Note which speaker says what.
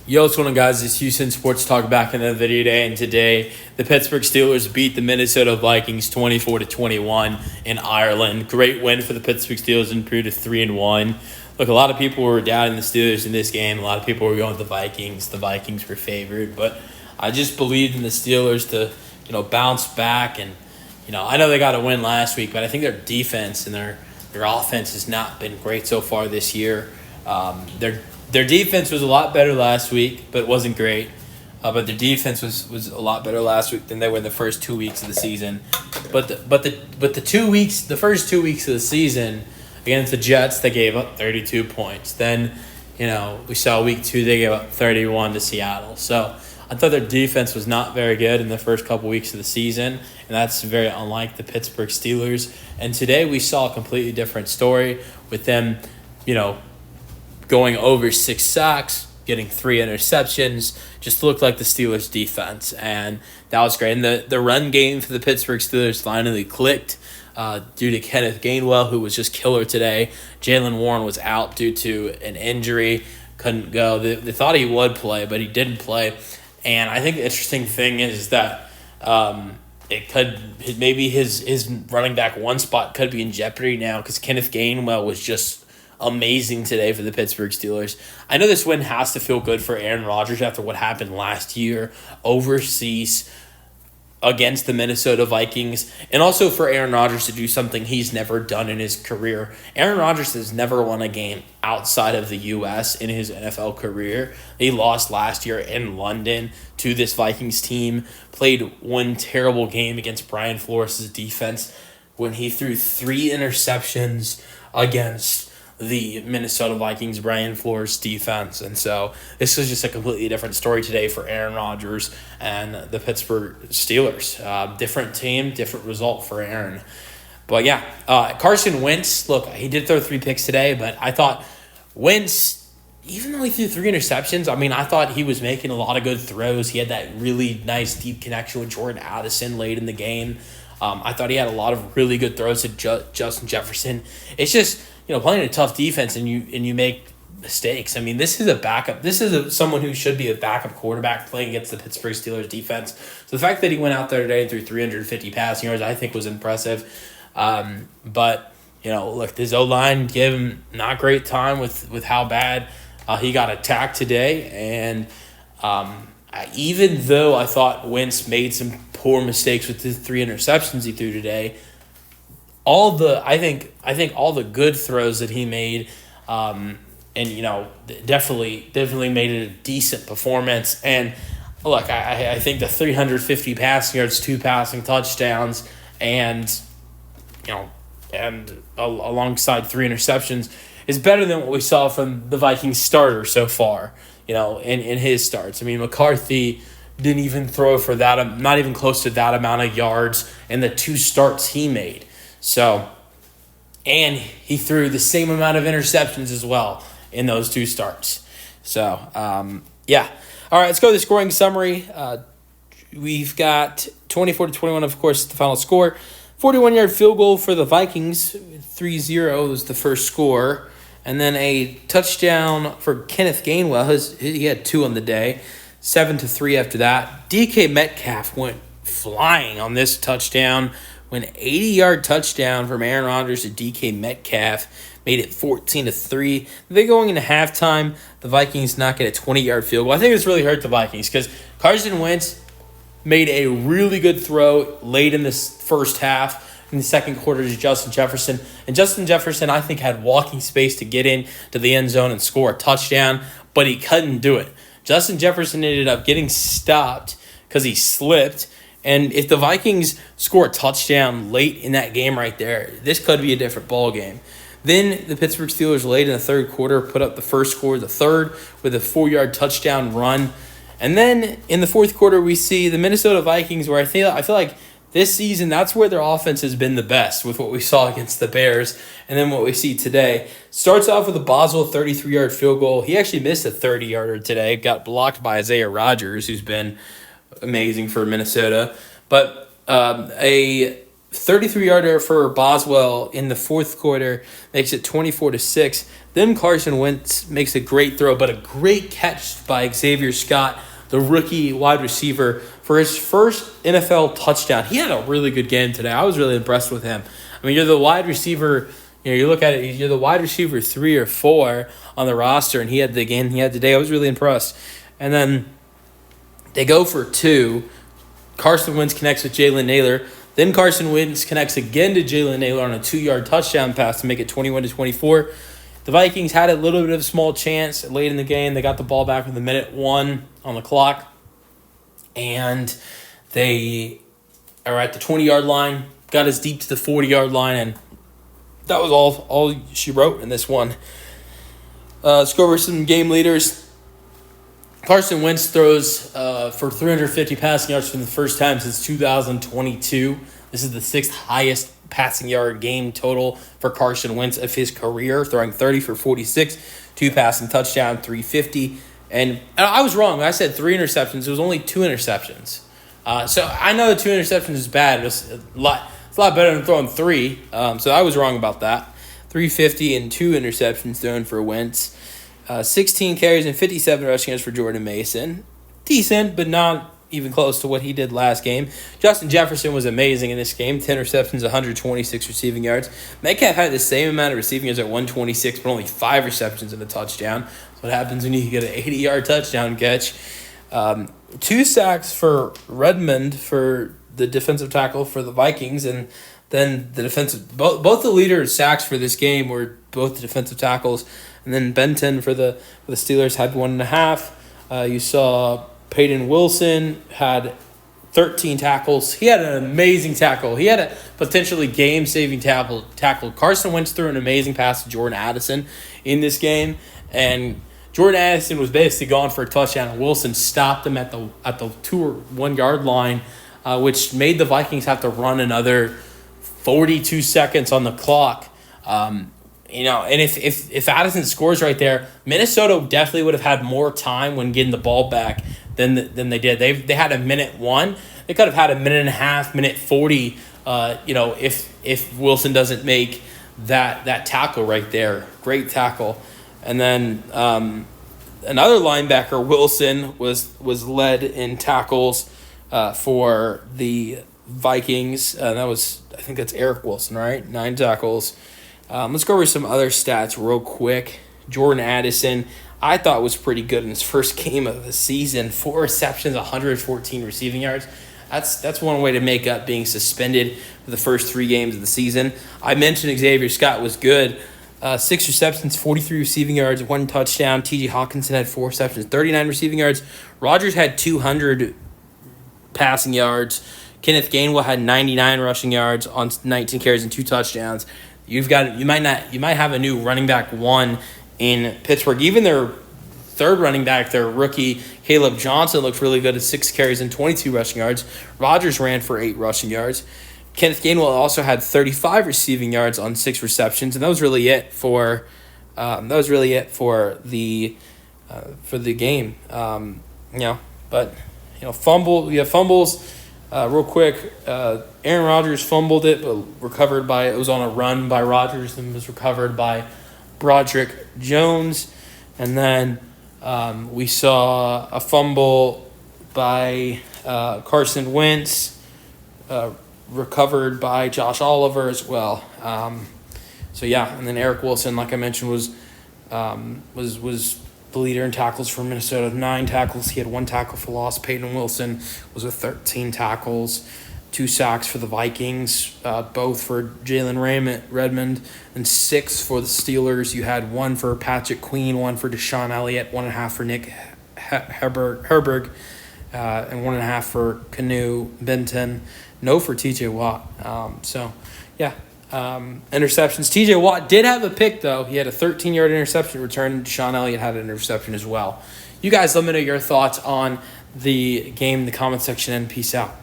Speaker 1: Yo, what's going on, guys? It's Houston Sports Talk back in the video today, and today the Pittsburgh Steelers beat the Minnesota Vikings 24-21 in Ireland. Great win for the Pittsburgh Steelers, improved to 3-1. Look, a lot of people were doubting the Steelers in this game. A lot of people were going with the Vikings. The Vikings were favored, but I just believed in the Steelers to, bounce back. And I know they got a win last week, but I think their defense and their offense has not been great so far this year. Their defense was a lot better last week, but it wasn't great. But their defense was a lot better last week than they were in the first 2 weeks of the season. But the first 2 weeks of the season against the Jets, they gave up 32 points. Then, we saw week 2 they gave up 31 to Seattle. So I thought their defense was not very good in the first couple weeks of the season, and that's very unlike the Pittsburgh Steelers. And today we saw a completely different story with them, going over 6 sacks, getting 3 interceptions, just looked like the Steelers' defense, and that was great. And the run game for the Pittsburgh Steelers finally clicked due to Kenneth Gainwell, who was just killer today. Jaylen Warren was out due to an injury, couldn't go. They thought he would play, but he didn't play. And I think the interesting thing is that maybe his running back one spot could be in jeopardy now because Kenneth Gainwell was just amazing today for the Pittsburgh Steelers. I know this win has to feel good for Aaron Rodgers after what happened last year overseas against the Minnesota Vikings, and also for Aaron Rodgers to do something he's never done in his career. Aaron Rodgers has never won a game outside of the U.S. in his NFL career. He lost last year in London to this Vikings team, played one terrible game against Brian Flores' defense when he threw 3 interceptions against the Minnesota Vikings, Brian Flores' defense. And so this is just a completely different story today for Aaron Rodgers and the Pittsburgh Steelers. Different team, different result for Aaron. But yeah, Carson Wentz, look, he did throw 3 picks today, but I thought Wentz, even though he threw 3 interceptions, I thought he was making a lot of good throws. He had that really nice deep connection with Jordan Addison late in the game. I thought he had a lot of really good throws to Justin Jefferson. It's just, playing a tough defense and you make mistakes. This is a backup. This is someone who should be a backup quarterback playing against the Pittsburgh Steelers defense. So the fact that he went out there today and threw 350 passing yards, I think was impressive. But, look, this O-line gave him not great time with how bad he got attacked today. And even though I thought Wentz made some poor mistakes with the 3 interceptions he threw today, I think all the good throws that he made, definitely made it a decent performance. And look, I think the 350 passing yards, 2 passing touchdowns, and alongside 3 interceptions is better than what we saw from the Vikings starter so far. In his starts. McCarthy didn't even throw for that, not even close to that amount of yards in the 2 starts he made. So, and he threw the same amount of interceptions as well in those 2 starts. So, yeah. All right, let's go to the scoring summary. We've got 24-21, of course, the final score. 41-yard field goal for the Vikings, 3-0 was the first score. And then a touchdown for Kenneth Gainwell. He had 2 on the day, 7-3 after that. DK Metcalf went flying on this touchdown. When an 80-yard touchdown from Aaron Rodgers to DK Metcalf made it 14-3. Then going into halftime, the Vikings not get a 20-yard field goal. I think this really hurt the Vikings because Carson Wentz made a really good throw late in this first half in the second quarter to Justin Jefferson. And Justin Jefferson, I think, had walking space to get in to the end zone and score a touchdown, but he couldn't do it. Justin Jefferson ended up getting stopped because he slipped. And if the Vikings score a touchdown late in that game right there, this could be a different ball game. Then the Pittsburgh Steelers late in the third quarter put up the first score of the third with a 4-yard touchdown run. And then in the fourth quarter, we see the Minnesota Vikings, where I feel like this season, that's where their offense has been the best with what we saw against the Bears and then what we see today. Starts off with a Boswell 33-yard field goal. He actually missed a 30-yarder today. Got blocked by Isaiah Rodgers, who's been amazing for Minnesota. But a 33-yarder for Boswell in the fourth quarter makes it 24-6. Then Carson Wentz makes a great throw, but a great catch by Xavier Scott, the rookie wide receiver, for his first NFL touchdown. He had a really good game today. I was really impressed with him. I mean, you're the wide receiver. You look at it, you're the wide receiver 3 or 4 on the roster, and he had the game he had today. I was really impressed. And then they go for 2. Carson Wentz connects with Jalen Naylor. Then Carson Wentz connects again to Jalen Naylor on a 2-yard touchdown pass to make it 21-24. The Vikings had a little bit of a small chance late in the game. They got the ball back with a minute 1 on the clock. And they are at the 20-yard line, got as deep to the 40-yard line, and that was all she wrote in this one. Let's go over some game leaders. Carson Wentz throws for 350 passing yards for the first time since 2022. This is the 6th highest passing yard game total for Carson Wentz of his career, throwing 30 for 46, 2 passing touchdown, 350. And I was wrong. I said 3 interceptions. It was only 2 interceptions. So I know the 2 interceptions is bad. It's a lot better than throwing 3. So I was wrong about that. 350 and 2 interceptions thrown for Wentz. 16 carries and 57 rushing yards for Jordan Mason. Decent, but not even close to what he did last game. Justin Jefferson was amazing in this game. 10 receptions, 126 receiving yards. Metcalf had the same amount of receiving yards at 126, but only 5 receptions and a touchdown. That's what happens when you get an 80-yard touchdown catch. 2 sacks for Redmond for the defensive tackle for the Vikings, and then the defensive both the leader sacks for this game were both the defensive tackles, and then Benton for the Steelers had 1.5. You saw Peyton Wilson had 13 tackles. He had an amazing tackle. He had a potentially game-saving tackle. Carson Wentz threw an amazing pass to Jordan Addison in this game, and Jordan Addison was basically gone for a touchdown, and Wilson stopped him at the 2 or 1 yard line, which made the Vikings have to run another 42 seconds on the clock. And if Addison scores right there, Minnesota definitely would have had more time when getting the ball back than they did. They had a minute 1. They could have had a minute and a half, minute 40. If Wilson doesn't make that tackle right there, great tackle. And then another linebacker, Wilson, was led in tackles for the Vikings. I think that's Eric Wilson, right? 9 tackles. Let's go over some other stats real quick. Jordan Addison, I thought was pretty good in his first game of the season. 4 receptions, 114 receiving yards. That's one way to make up being suspended for the first 3 games of the season. I mentioned Xavier Scott was good. 6 receptions, 43 receiving yards, 1 touchdown. T.J. Hawkinson had 4 receptions, 39 receiving yards. Rodgers had 200 passing yards. Kenneth Gainwell had 99 rushing yards on 19 carries and 2 touchdowns. You might have a new running back 1 in Pittsburgh. Even their third running back, their rookie Caleb Johnson, looked really good at 6 carries and 22 rushing yards. Rodgers ran for 8 rushing yards. Kenneth Gainwell also had 35 receiving yards on 6 receptions, and that was really it for the game. Fumbles. Real quick, Aaron Rodgers fumbled it, but recovered it was on a run by Rodgers and was recovered by Broderick Jones. And then we saw a fumble by Carson Wentz, recovered by Josh Oliver as well. And then Eric Wilson, like I mentioned, was the leader in tackles for Minnesota. 9 tackles. He had 1 tackle for loss. Peyton Wilson was with 13 tackles, 2 sacks for the Vikings, both for Jalen Redmond, and 6 for the Steelers. You had 1 for Patrick Queen, 1 for Deshaun Elliott, 1.5 for Nick Herberg, and 1.5 for Canu Benton. No for T.J. Watt. Interceptions. T.J. Watt did have a pick, though. He had a 13-yard interception return. Deshaun Elliott had an interception as well. You guys let me know your thoughts on the game in the comment section, and peace out.